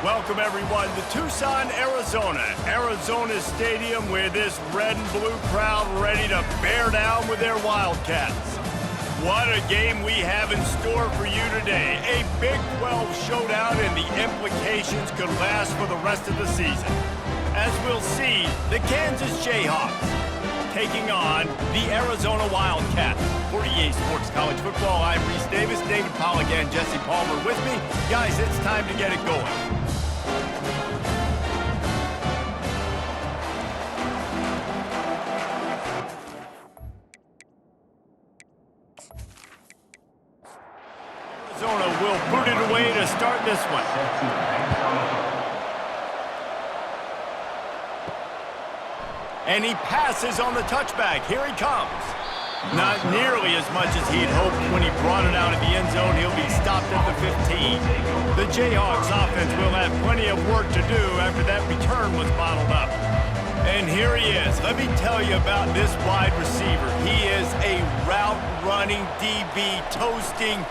Welcome, everyone, to Tucson, Arizona. Arizona Stadium with this red and blue crowd ready to bear down with their Wildcats. What a game we have in store for you today. A Big 12 showdown, and the implications could last for the rest of the season. As we'll see, the Kansas Jayhawks taking on the Arizona Wildcats. For EA Sports College Football, I'm Reese Davis, David Pollack, and Jesse Palmer with me. Guys, it's time to get it going. Arizona will put it away to start this one. And he passes on the touchback. Here he comes. Not nearly as much as he'd hoped when he brought it out of the end zone. He'll be stopped at the 15. The Jayhawks offense will have plenty of work to do after that return was bottled up. And here he is. Let me tell you about this wide receiver. He is a route-running DB, toasting,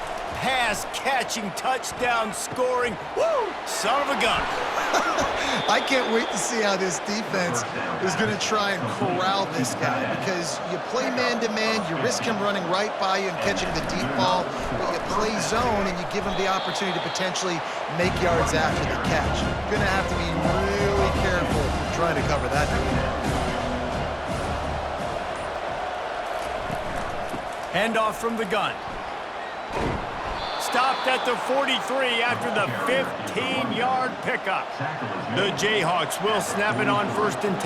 pass-catching, touchdown-scoring, woo, son of a gun. I can't wait to see how this defense is going to try and corral this guy, because you play man-to-man, you risk him running right by you and catching the deep ball, but you play zone and you give him the opportunity to potentially make yards after the catch. You're going to have to be really careful trying to cover that. Handoff from the gun. Stopped at the 43 after the 15-yard pickup. The Jayhawks will snap it on 1st and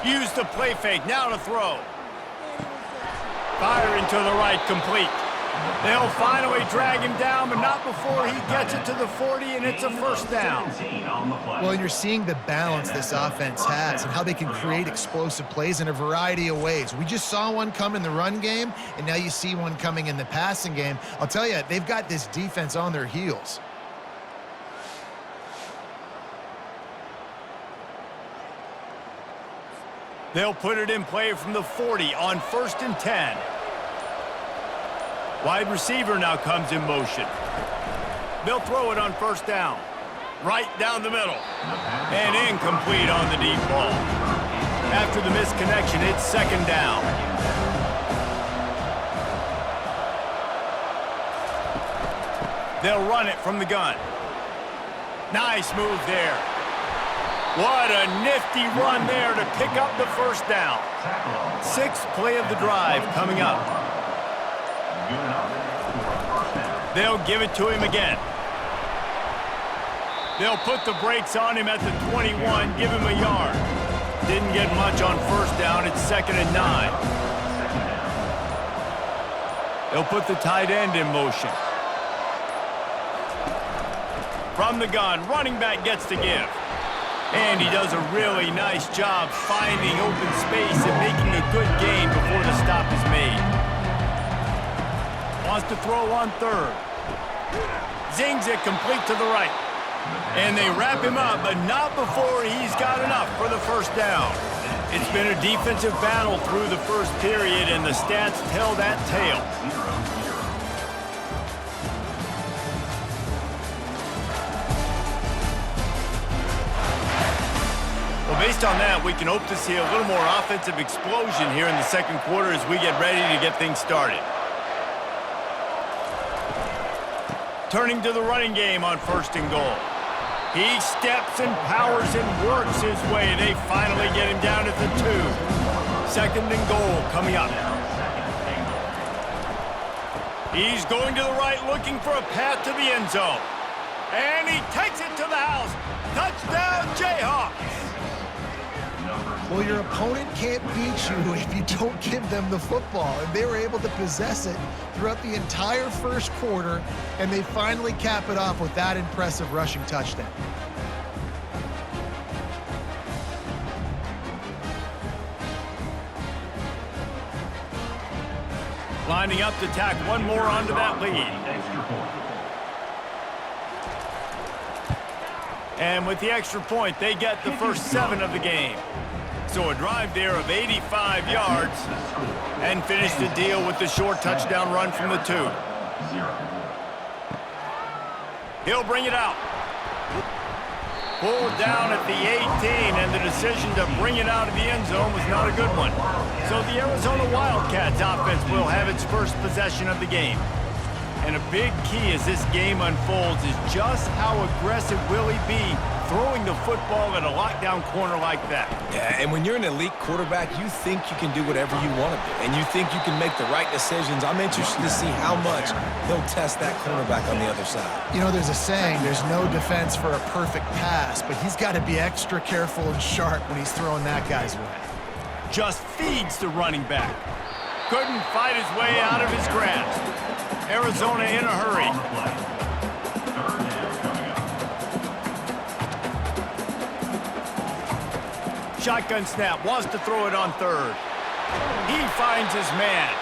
10. Use the play fake, now to throw. Firing to the right, complete. They'll finally drag him down, but not before he gets it to the 40, and it's a first down. Well, you're seeing the balance this offense has and how they can create explosive plays in a variety of ways. We just saw one come in the run game, and now you see one coming in the passing game. I'll tell you, they've got this defense on their heels. They'll put it in play from the 40 on 1st and 10. Wide receiver now comes in motion. They'll throw it on 1st down. Right down the middle. And incomplete on the deep ball. After the misconnection, it's 2nd down. They'll run it from the gun. Nice move there. What a nifty run there to pick up the 1st down. 6th play of the drive coming up. They'll give it to him again. They'll put the brakes on him at the 21, give him a yard. Didn't get much on 1st down, it's 2nd and 9. They'll put the tight end in motion. From the gun, running back gets to give. And he does a really nice job finding open space and making a good gain before the stop is made. Wants to throw on 3rd. Zings it complete to the right. And they wrap him up, but not before he's got enough for the 1st down. It's been a defensive battle through the 1st period, and the stats tell that tale. Well, based on that, we can hope to see a little more offensive explosion here in the 2nd quarter as we get ready to get things started. Turning to the running game on 1st and goal. He steps and powers and works his way. They finally get him down at the 2. 2nd and goal coming up. He's going to the right, looking for a path to the end zone. And he takes it to the house. Touchdown, Jayhawks! Well, your opponent can't beat you if you don't give them the football. And they were able to possess it throughout the entire 1st quarter, and they finally cap it off with that impressive rushing touchdown. Lining up to tack one more onto that lead. And with the extra point, they get the first 7 of the game. So a drive there of 85 yards and finish the deal with the short touchdown run from the 2. He'll bring it out. Pulled down at the 18, and the decision to bring it out of the end zone was not a good one. So the Arizona Wildcats offense will have its first possession of the game. And a big key as this game unfolds is just how aggressive will he be throwing the football at a lockdown corner like that. Yeah, and when you're an elite quarterback, you think you can do whatever you want to do, and you think you can make the right decisions. I'm interested to see how much he'll test that cornerback on the other side. You know, there's a saying, there's no defense for a perfect pass, but he's got to be extra careful and sharp when he's throwing that guy's way. Just feeds the running back. Couldn't fight his way out of his grasp. Arizona in a hurry. Shotgun snap, wants to throw it on third. He finds his man.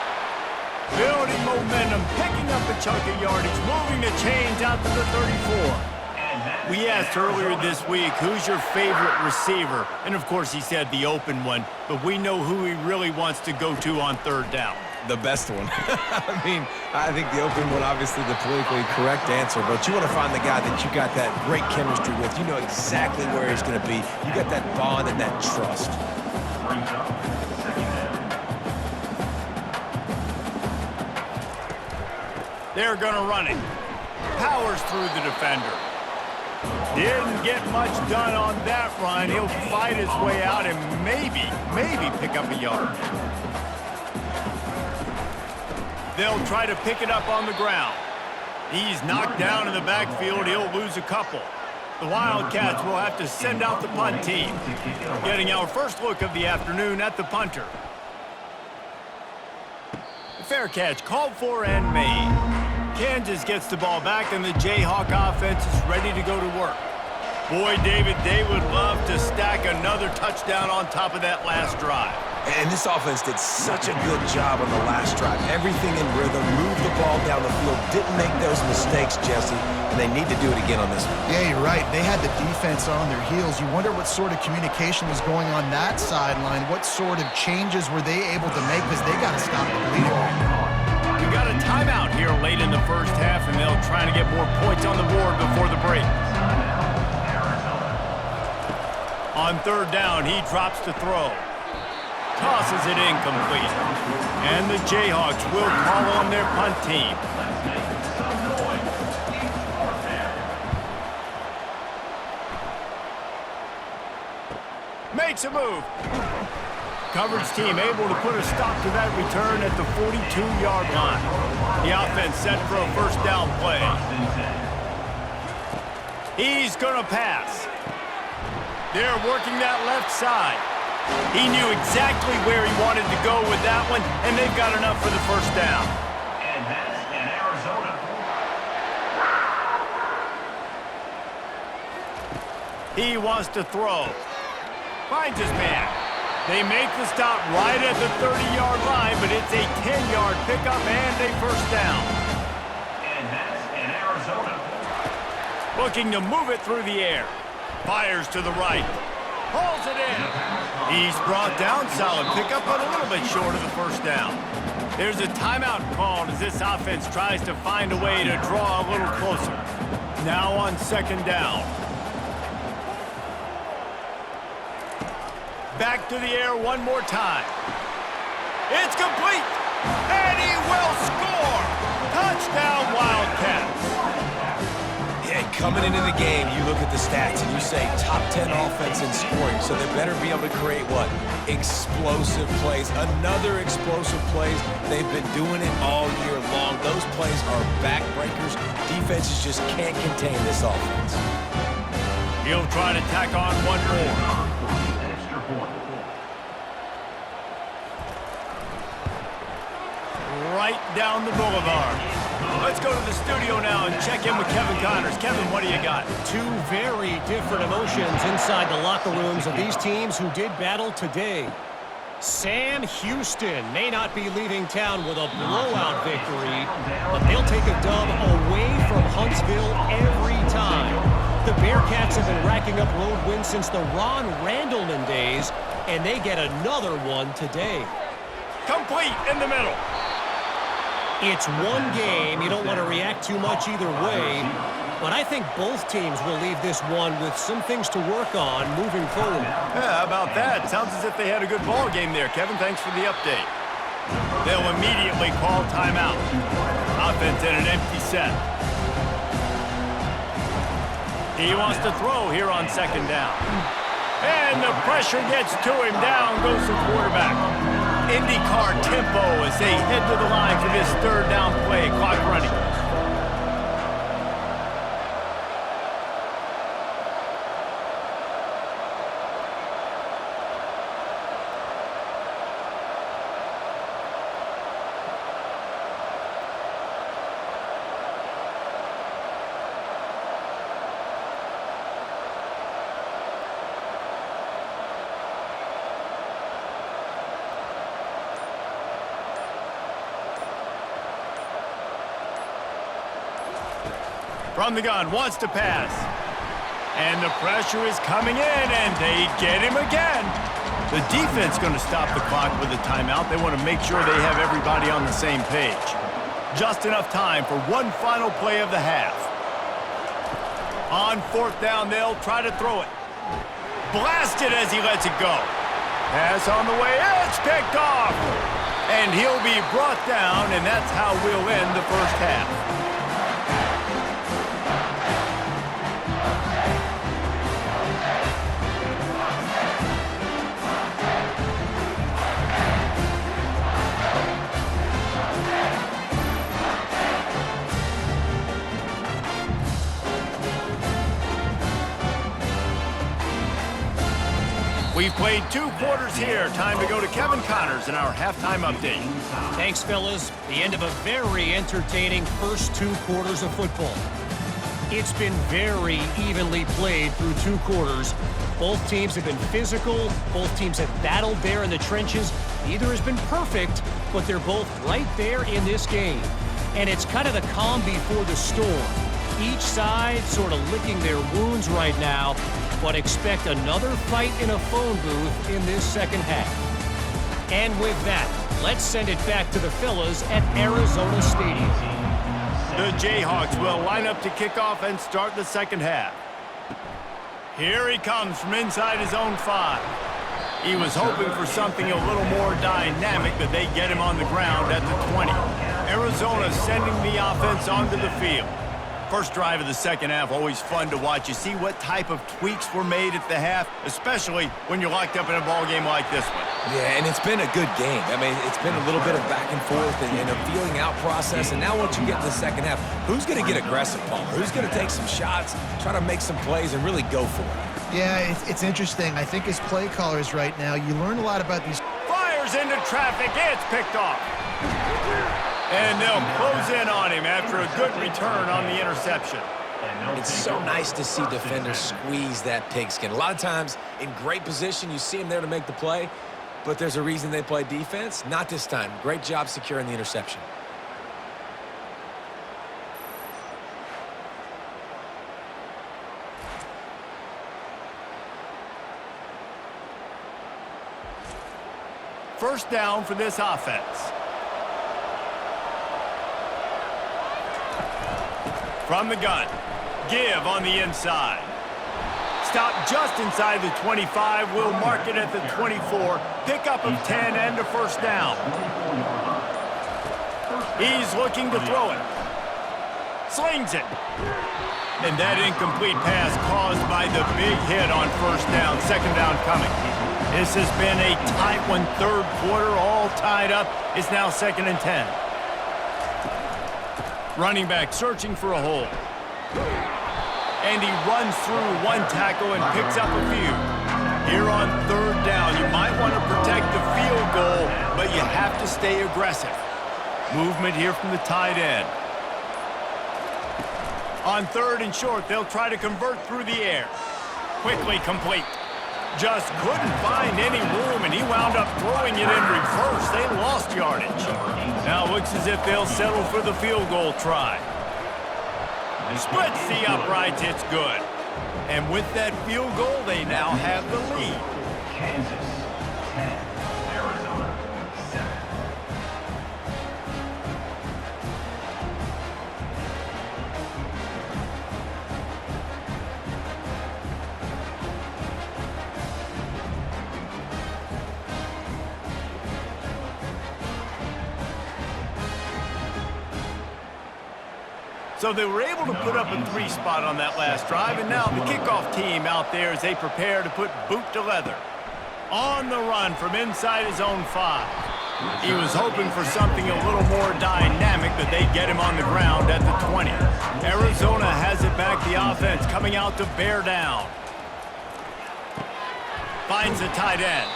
Building momentum, picking up a chunk of yardage, moving the chains out to the 34. We asked earlier this week, who's your favorite receiver? And of course he said the open one, but we know who he really wants to go to on third down. The best one. I mean, I think the open one, obviously the politically correct answer, but you want to find the guy that you got that great chemistry with. You know exactly where he's going to be. You got that bond and that trust. They're going to run it. Powers through the defender. Didn't get much done on that run. He'll fight his way out and maybe pick up a yard. They'll try to pick it up on the ground. He's knocked down in the backfield. He'll lose a couple. The Wildcats will have to send out the punt team. Getting our first look of the afternoon at the punter. Fair catch called for and made. Kansas gets the ball back, and the Jayhawk offense is ready to go to work. Boy, David, they would love to stack another touchdown on top of that last drive. And this offense did such a good job on the last drive. Everything in rhythm, moved the ball down the field, didn't make those mistakes, Jesse, and they need to do it again on this one. Yeah, you're right. They had the defense on their heels. You wonder what sort of communication was going on that sideline. What sort of changes were they able to make, because they got to stop the bleeding right now. We got a timeout here late in the first half, and they'll try to get more points on the board before the break. On third down, he drops to throw. Tosses it incomplete. And the Jayhawks will call on their punt team. Makes a move. Coverage team able to put a stop to that return at the 42-yard line. The offense set for a first down play. He's going to pass. They're working that left side. He knew exactly where he wanted to go with that one, and they've got enough for the first down. And that's in Arizona. He wants to throw. Finds his man. They make the stop right at the 30-yard line, but it's a 10-yard pickup and a first down. And that's in Arizona. Looking to move it through the air. Fires to the right. Hauls it in. He's brought down, solid pickup, but a little bit short of the first down. There's a timeout called as this offense tries to find a way to draw a little closer. Now on second down. Back to the air one more time. It's complete, and he will score. Touchdown, Wildcats. Yeah, coming into the game, you look at the stats and you say top 10 offense in scoring, so they better be able to create what? Explosive plays. Another explosive plays. They've been doing it all year long. Those plays are backbreakers. Defenses just can't contain this offense. He'll try to tack on one more. Right down the boulevard. Let's go to the studio now and check in with Kevin Connors. Kevin, what do you got? Two very different emotions inside the locker rooms of these teams who did battle today. Sam Houston may not be leaving town with a blowout victory, but they'll take a dub away from Huntsville every time. The Bearcats have been racking up road wins since the Ron Randleman days, and they get another one today. Complete in the middle. It's one game. You don't want to react too much either way. But I think both teams will leave this one with some things to work on moving forward. Yeah, how about that? Sounds as if they had a good ball game there, Kevin. Thanks for the update. They'll immediately call timeout. Offense in an empty set. He wants to throw here on second down. And the pressure gets to him. Down goes the quarterback. IndyCar tempo as they head to the line for this third down play. Clock running. From the gun, wants to pass. And the pressure is coming in, and they get him again. The defense going to stop the clock with a timeout. They want to make sure they have everybody on the same page. Just enough time for one final play of the half. On fourth down, they'll try to throw it. Blasted as he lets it go. Pass on the way, it's picked off. And he'll be brought down, and that's how we'll end the first half. We've played 2 quarters here. Time to go to Kevin Connors in our halftime update. Thanks, fellas. The end of a very entertaining first 2 quarters of football. It's been very evenly played through 2 quarters. Both teams have been physical. Both teams have battled there in the trenches. Neither has been perfect, but they're both right there in this game. And it's kind of the calm before the storm. Each side sort of licking their wounds right now, but expect another fight in a phone booth in this second half. And with that, let's send it back to the fellas at Arizona Stadium. The Jayhawks will line up to kick off and start the second half. Here he comes from inside his own 5. He was hoping for something a little more dynamic, but they get him on the ground at the 20. Arizona sending the offense onto the field. First drive of the second half, always fun to watch. You see what type of tweaks were made at the half, especially when you're locked up in a ball game like this one. Yeah, and it's been a good game. I mean, it's been a little bit of back and forth and a feeling out process. And now once you get to the second half, who's going to get aggressive, Paul? Who's going to take some shots, try to make some plays, and really go for it? Yeah, it's interesting. I think as play callers right now, you learn a lot about these. Fires into traffic. It's picked off. And they'll close in on him after a good return on the interception. It's so nice to see defenders squeeze that pigskin. A lot of times in great position, you see them there to make the play, but there's a reason they play defense. Not this time. Great job securing the interception. First down for this offense. From the gun, give on the inside. Stop just inside the 25, will mark it at the 24. Pickup of 10 and a first down. He's looking to throw it. Slings it. And that incomplete pass caused by the big hit on first down. Second down coming. This has been a tight one, third quarter, all tied up. It's now 2nd and 10. Running back searching for a hole. And he runs through one tackle and picks up a few. Here on third down, you might want to protect the field goal, but you have to stay aggressive. Movement here from the tight end. On 3rd and short, they'll try to convert through the air. Quickly complete. Just couldn't find any room, and he wound up throwing it in reverse. They lost yardage. Now looks as if they'll settle for the field goal try. Splits the uprights, it's good. And with that field goal, they now have the lead. Kansas 10, Arizona 7. So they were able to put up a 3 spot on that last drive, and now the kickoff team out there as they prepare to put boot to leather. On the run from inside his own 5. He was hoping for something a little more dynamic, but they get him on the ground at the 20. Arizona has it back, the offense coming out to bear down. Finds a tight end.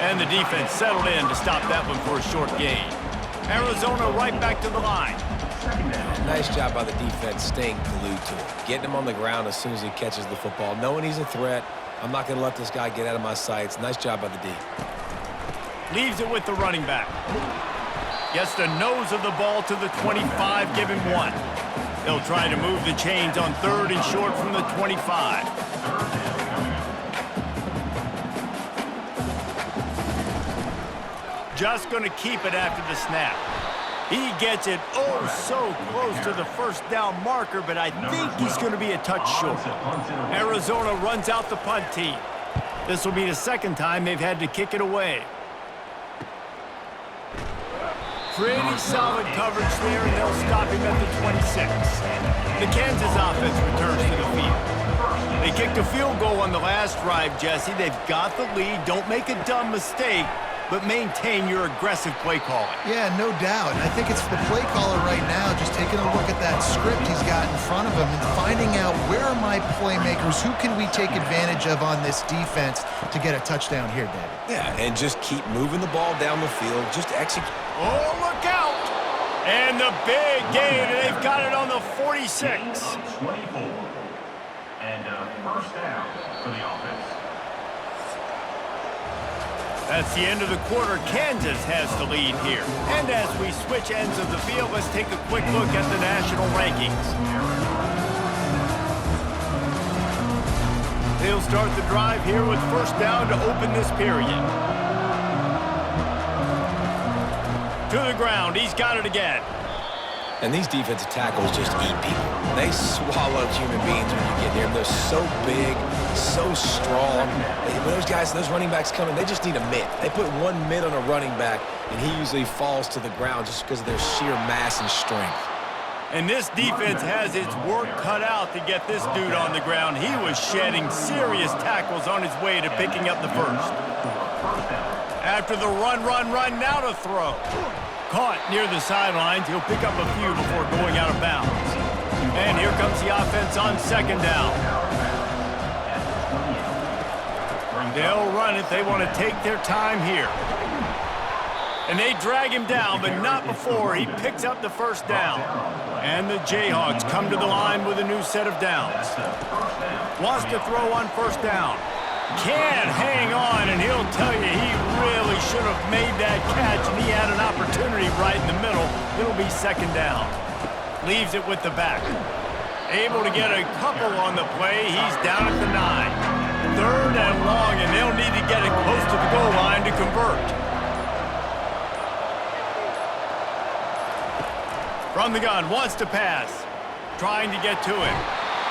And the defense settled in to stop that one for a short gain. Arizona right back to the line. Nice job by the defense staying glued to him. Getting him on the ground as soon as he catches the football. Knowing he's a threat. I'm not going to let this guy get out of my sights. Nice job by the D. Leaves it with the running back. Gets the nose of the ball to the 25, give him 1. They'll try to move the chains on 3rd and short from the 25. Just going to keep it after the snap. He gets it oh so close to the first down marker, but I think he's going to be a touch short. Arizona runs out the punt team. This will be the second time they've had to kick it away. Pretty solid coverage there, and they'll stop him at the 26. The Kansas offense returns to the field. They kicked a field goal on the last drive, Jesse. They've got the lead. Don't make a dumb mistake, but maintain your aggressive play calling. Yeah, no doubt. I think it's the play caller right now just taking a look at that script he's got in front of him and finding out where are my playmakers, who can we take advantage of on this defense to get a touchdown here, David. Yeah, and just keep moving the ball down the field. Just execute. Oh, look out! And the big gain, and they've got it on the 46. 24. And first down for the offense. That's the end of the quarter. Kansas has the lead here. And as we switch ends of the field, let's take a quick look at the national rankings. They'll start the drive here with first down to open this period. To the ground. He's got it again. And these defensive tackles just eat people. They swallow human beings when you get near them. They're so big, so strong. When those guys, those running backs come in, they just need a mitt. They put 1 mitt on a running back, and he usually falls to the ground just because of their sheer mass and strength. And this defense has its work cut out to get this dude on the ground. He was shedding serious tackles on his way to picking up the first. After the run, now to throw. Caught near the sidelines. He'll pick up a few before going out of bounds. And here comes the offense on second down. They'll run it. They want to take their time here. And they drag him down, but not before he picks up the first down. And the Jayhawks come to the line with a new set of downs. Wants to throw on first down. Can't hang on, and he'll tell you he really should have made that catch, and he had an opportunity right in the middle. It'll be second down. Leaves it with the back. Able to get a couple on the play. He's down at the 9. 3rd and long, and they'll need to get it close to the goal line to convert. From the gun, wants to pass. Trying to get to him.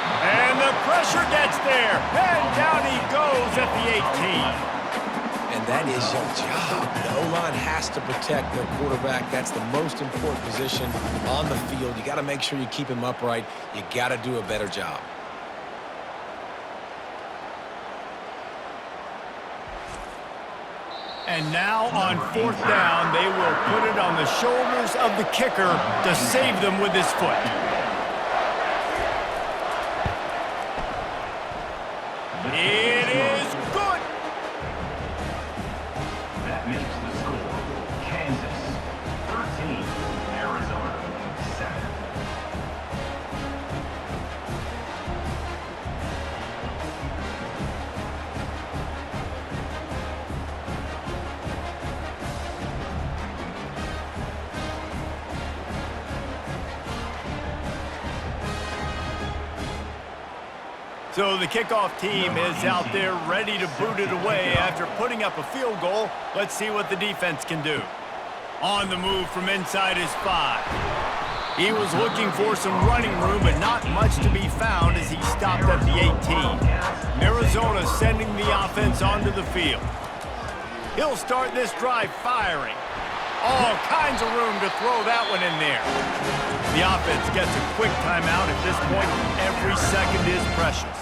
And the pressure gets there. And down he goes at the 18. And that is your job. The O-line has to protect their quarterback. That's the most important position on the field. You got to make sure you keep him upright. You got to do a better job. And now on 4th down, they will put it on the shoulders of the kicker to save them with his foot. It is good. That makes the score. Kansas 13, Arizona 7. So the kickoff team is out there ready to boot it away after putting up a field goal. Let's see what the defense can do. On the move from inside his 5. He was looking for some running room, but not much to be found as he stopped at the 18. Arizona sending the offense onto the field. He'll start this drive firing. All kinds of room to throw that one in there. The offense gets a quick timeout. At this point, every second is precious.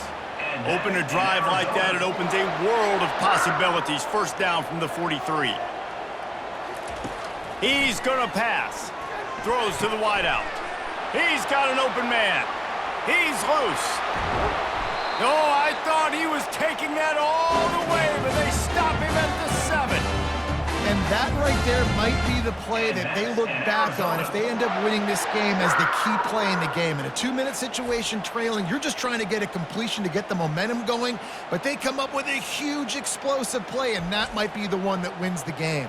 Open a drive like that, it opens a world of possibilities. First down from the 43. He's going to pass. Throws to the wideout. He's got an open man. He's loose. Oh, I thought he was taking that all the way, but they stop him at the 7. And that right there might be the play that they look back on if they end up winning this game as the key play in the game. In a 2-minute situation trailing, you're just trying to get a completion to get the momentum going, but they come up with a huge explosive play, and that might be the one that wins the game.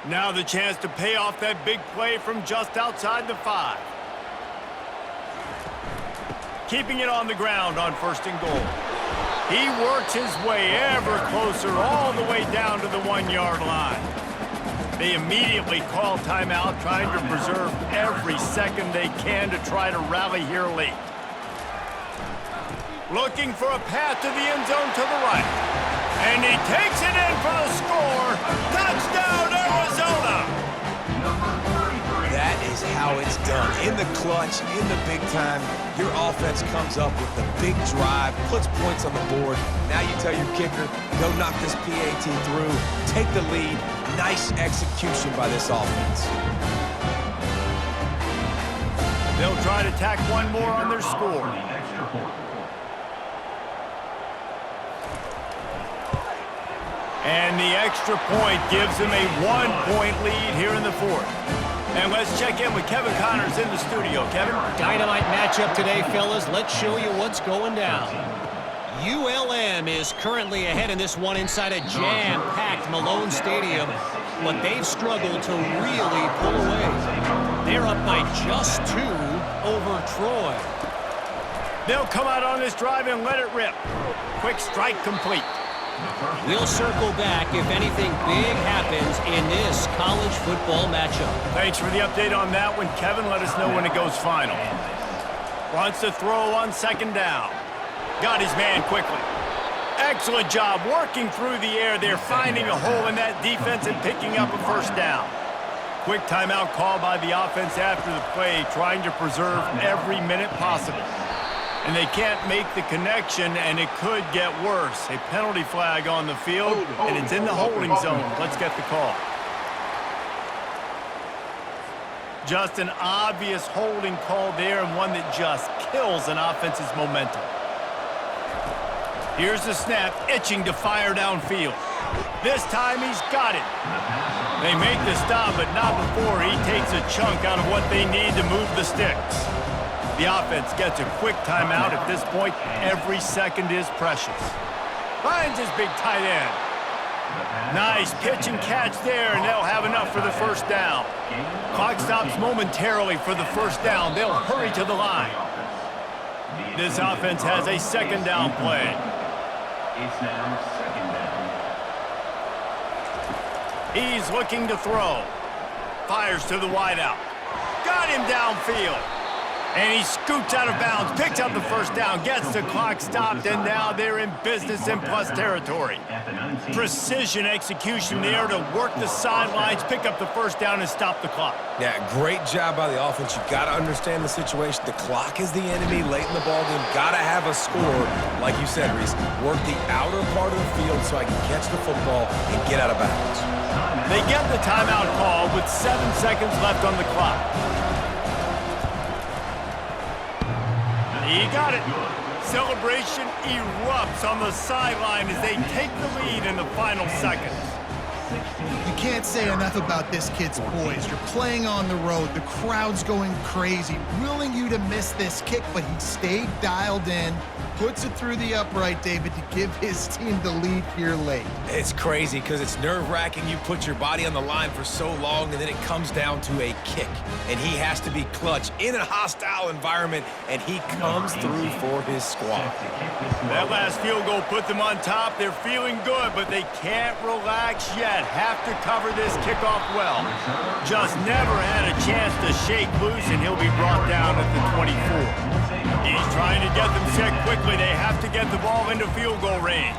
Now the chance to pay off that big play from just outside the 5. Keeping it on the ground on 1st and goal. He works his way ever closer all the way down to the 1-yard line. They immediately call timeout, trying to preserve every second they can to try to rally here late. Looking for a path to the end zone to the right. And he takes it in for the score. Touchdown, Arizona! That is how it's done. In the clutch, in the big time, your offense comes up with the big drive, puts points on the board. Now you tell your kicker, go knock this PAT through, take the lead. Nice execution by this offense. They'll try to tack one more on their score. And the extra point gives them a 1-point lead here in the 4th. And let's check in with Kevin Connors in the studio. Kevin? Dynamite matchup today, fellas. Let's show you what's going down. ULM is currently ahead in this one inside a jam-packed Malone Stadium, but they've struggled to really pull away. They're up by just 2 over Troy. They'll come out on this drive and let it rip. Quick strike complete. We'll circle back if anything big happens in this college football matchup. Thanks for the update on that one, Kevin. Let us know when it goes final. Wants to throw on 2nd down. Got his man quickly. Excellent job working through the air there, finding a hole in that defense and picking up a 1st down. Quick timeout call by the offense after the play, trying to preserve every minute possible. And they can't make the connection, and it could get worse. A penalty flag on the field, and it's in the holding zone. Let's get the call. Just an obvious holding call there, and one that just kills an offense's momentum. Here's the snap, itching to fire downfield. This time he's got it. They make the stop, but not before he takes a chunk out of what they need to move the sticks. The offense gets a quick timeout. At this point, every second is precious. Finds his big tight end. Nice pitch and catch there, and they'll have enough for the 1st down. Clock stops momentarily for the 1st down. They'll hurry to the line. This offense has a 2nd down play. It's now 2nd down. He's looking to throw. Fires to the wideout. Got him downfield. And he scoots out of bounds, picks up the 1st down, gets the clock stopped, and now they're in business in plus territory. Precision execution there to work the sidelines, pick up the 1st down, and stop the clock. Yeah, great job by the offense. You got to understand the situation. The clock is the enemy late in the ballgame. Got to have a score, like you said, Reese. Work the outer part of the field so I can catch the football and get out of bounds. They get the timeout call with 7 seconds left on the clock. He got it. Celebration erupts on the sideline as they take the lead in the final seconds. You can't say enough about this kid's poise. You're playing on the road. The crowd's going crazy, willing you to miss this kick, but he stayed dialed in, puts it through the upright, David, to give his team the lead here late. It's crazy because it's nerve-wracking. You put your body on the line for so long, and then it comes down to a kick. And he has to be clutch in a hostile environment, and he comes through for his squad. That last field goal put them on top. They're feeling good, but they can't relax yet. Have to cover this kickoff well. Just never had a chance to shake loose, and he'll be brought down at the 24. He's trying to get them set quickly. They have to get the ball into field goal range.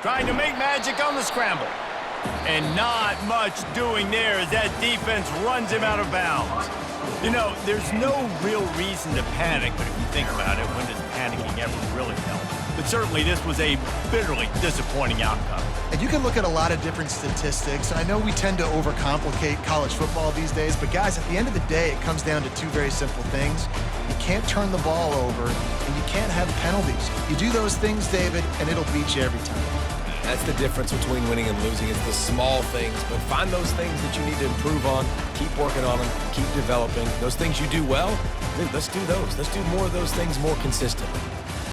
trying to make magic on the scramble. And not much doing there as that defense runs him out of bounds. You know, there's no real reason to panic, but if you think about it, when does panicking ever really help? But certainly this was a bitterly disappointing outcome. And you can look at a lot of different statistics. I know we tend to overcomplicate college football these days, but guys, at the end of the day, it comes down to two very simple things. You can't turn the ball over, and you can't have penalties. You do those things, David, and it'll beat you every time. That's the difference between winning and losing. It's the small things, but find those things that you need to improve on. Keep working on them. Keep developing. Those things you do well, dude, let's do those. Let's do more of those things more consistently.